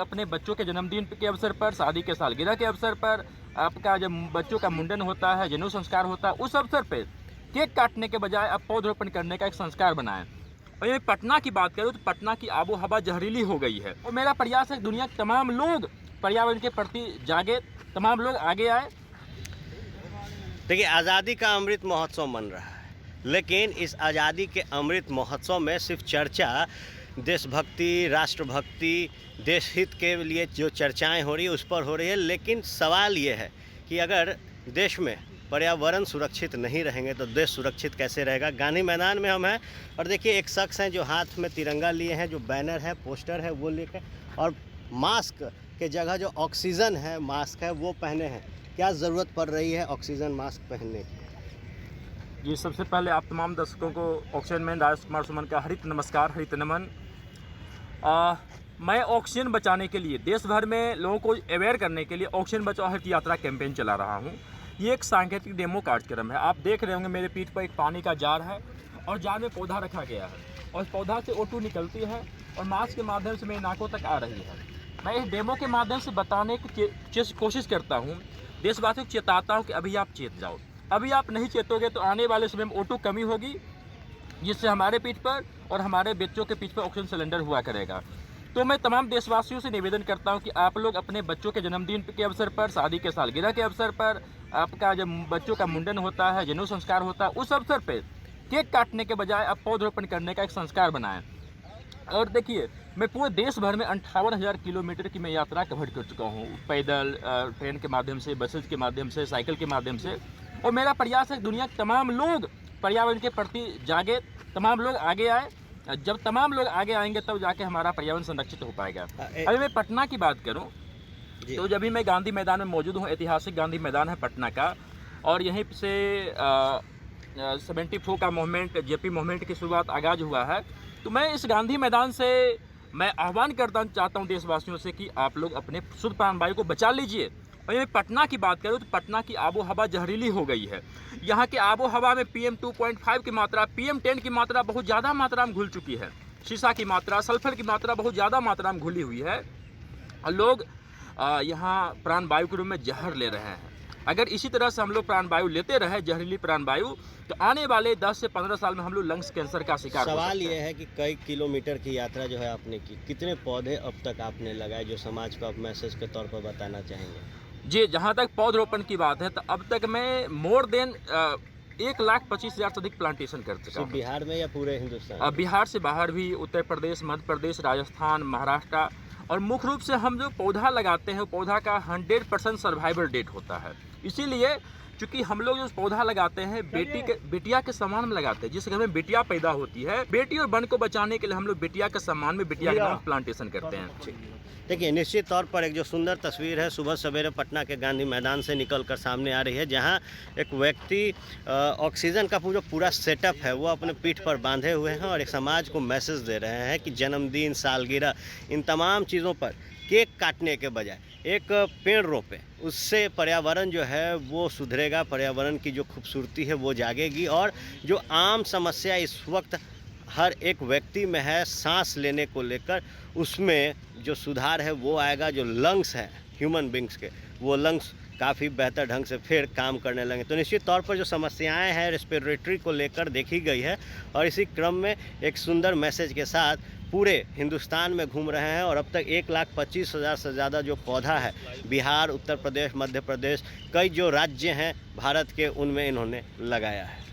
अपने बच्चों के जन्मदिन के अवसर पर, शादी के सालगिरह के अवसर पर, आपका जब बच्चों का मुंडन होता है, जनेऊ संस्कार होता है, उस अवसर पे केक काटने के बजाय आप पौधरोपण करने का एक संस्कार बनाएं। और ये पटना की बात करूँ तो पटना की आबो हवा जहरीली हो गई है और मेरा प्रयास है दुनिया के तमाम लोग पर्यावरण के प्रति जागे, तमाम लोग आगे आए। देखिए, आज़ादी का अमृत महोत्सव मन रहा है, लेकिन इस आज़ादी के अमृत महोत्सव में सिर्फ चर्चा देशभक्ति, राष्ट्रभक्ति, देश हित के लिए जो चर्चाएं हो रही है उस पर हो रही है। लेकिन सवाल ये है कि अगर देश में पर्यावरण सुरक्षित नहीं रहेंगे तो देश सुरक्षित कैसे रहेगा। गांधी मैदान में हम हैं और देखिए एक शख्स हैं जो हाथ में तिरंगा लिए हैं, जो बैनर है, पोस्टर है वो लेकर, और मास्क के जगह जो ऑक्सीजन है मास्क है वो पहने हैं। क्या ज़रूरत पड़ रही है ऑक्सीजन मास्क पहनने की? जी, सबसे पहले आप तमाम दर्शकों को ऑक्सीजन मैन राजकुमार सुमन का हरित नमस्कार, हरित नमन। मैं ऑक्सीजन बचाने के लिए देश भर में लोगों को अवेयर करने के लिए ऑक्सीजन बचाओ हरित यात्रा कैंपेन चला रहा हूं। ये एक सांकेतिक डेमो कार्यक्रम है। आप देख रहे होंगे मेरे पीठ पर एक पानी का जार है और जार में पौधा रखा गया है और पौधा से O2 निकलती है और मास्क के माध्यम से मेरी नाकों तक आ रही है। मैं इस डेमो के माध्यम से बताने की कोशिश करता हूँ, देशवासियों को चेताता हूँ कि अभी आप चेत जाओ। अभी आप नहीं चेतोगे तो आने वाले समय में O2 कमी होगी, जिससे हमारे पीठ पर और हमारे बच्चों के पीठ पर ऑक्सीजन सिलेंडर हुआ करेगा। तो मैं तमाम देशवासियों से निवेदन करता हूं कि आप लोग अपने बच्चों के जन्मदिन के अवसर पर, शादी के सालगिरह के अवसर पर, आपका जब बच्चों का मुंडन होता है, जनेऊ संस्कार होता है, उस अवसर पे केक काटने के बजाय आप पौधरोपण करने का एक संस्कार बनाएं। और देखिए, मैं पूरे देश भर में 58,000 किलोमीटर की मैं यात्रा कवर कर चुका हूँ, पैदल, ट्रेन के माध्यम से, बसेज के माध्यम से, साइकिल के माध्यम से। और मेरा प्रयास है दुनिया के तमाम लोग पर्यावरण के प्रति जागे, तमाम लोग आगे आए। जब तमाम लोग आगे आएंगे तब जाके हमारा पर्यावरण संरक्षित हो पाएगा। अभी मैं पटना की बात करूं तो जब भी मैं गांधी मैदान में मौजूद हूं, ऐतिहासिक गांधी मैदान है पटना का, और यहीं से 74 का मूवमेंट, जेपी मूवमेंट की शुरुआत आगाज हुआ है। तो मैं इस गांधी मैदान से मैं आह्वान चाहता हूं देशवासियों से कि आप लोग अपने शुद्ध प्राणवायु को बचा लीजिए। और मैं पटना की बात करूं तो पटना की आबो हवा जहरीली हो गई है। यहाँ की आबो हवा में PM 2.5 की मात्रा, PM 10 की मात्रा बहुत ज़्यादा मात्रा में घुल चुकी है। शीशा की मात्रा, सल्फर की मात्रा बहुत ज़्यादा मात्रा में घुली हुई है और लोग यहाँ प्राणवायु के रूप में जहर ले रहे हैं। अगर इसी तरह से हम लोग प्राणवायु लेते रहे, जहरीली प्राणवायु, तो आने वाले 10 से 15 साल में हम लोग लंग्स कैंसर का शिकार हो सकते हैं। सवाल ये है कि कई किलोमीटर की यात्रा जो है आपने की, कितने पौधे अब तक आपने लगाए जो समाज को आप मैसेज के तौर पर बताना चाहेंगे? जी, जहाँ तक पौधरोपण की बात है तो अब तक मैं मोर देन 1,25,000 से अधिक प्लांटेशन कर चुका हूँ। बिहार में या पूरे हिंदुस्तान? बिहार से बाहर भी, उत्तर प्रदेश, मध्य प्रदेश, राजस्थान, महाराष्ट्र। और मुख्य रूप से हम जो पौधा लगाते हैं पौधा का 100% सर्वाइवल डेट होता है। इसीलिए चूँकि हम लोग जो पौधा लगाते हैं बेटिया के सम्मान में लगाते हैं, जिस घर में बेटियाँ पैदा होती है, बेटी और वन को बचाने के लिए हम लोग बेटिया के सम्मान में बेटिया के नाम प्लांटेशन करते हैं। देखिए, निश्चित तौर पर एक जो सुंदर तस्वीर है सुबह सवेरे पटना के गांधी मैदान से निकलकर सामने आ रही है, जहां एक व्यक्ति ऑक्सीजन का पूरा सेटअप है वो अपने पीठ पर बांधे हुए हैं और एक समाज को मैसेज दे रहे हैं कि जन्मदिन, सालगिरह, इन तमाम चीज़ों पर केक काटने के बजाय एक पेड़ रोपें। उससे पर्यावरण जो है वो सुधरेगा, पर्यावरण की जो खूबसूरती है वो जागेगी। और जो आम समस्या इस वक्त हर एक व्यक्ति में है सांस लेने को लेकर, उसमें जो सुधार है वो आएगा। जो लंग्स हैं ह्यूमन बींग्स के, वो लंग्स काफ़ी बेहतर ढंग से फिर काम करने लगे। तो निश्चित तौर पर जो समस्याएं हैं रेस्पिरेटरी को लेकर देखी गई है और इसी क्रम में एक सुंदर मैसेज के साथ पूरे हिंदुस्तान में घूम रहे हैं। और अब तक 1,25,000 से ज़्यादा जो पौधा है बिहार, उत्तर प्रदेश, मध्य प्रदेश, कई जो राज्य हैं भारत के, उनमें इन्होंने लगाया है।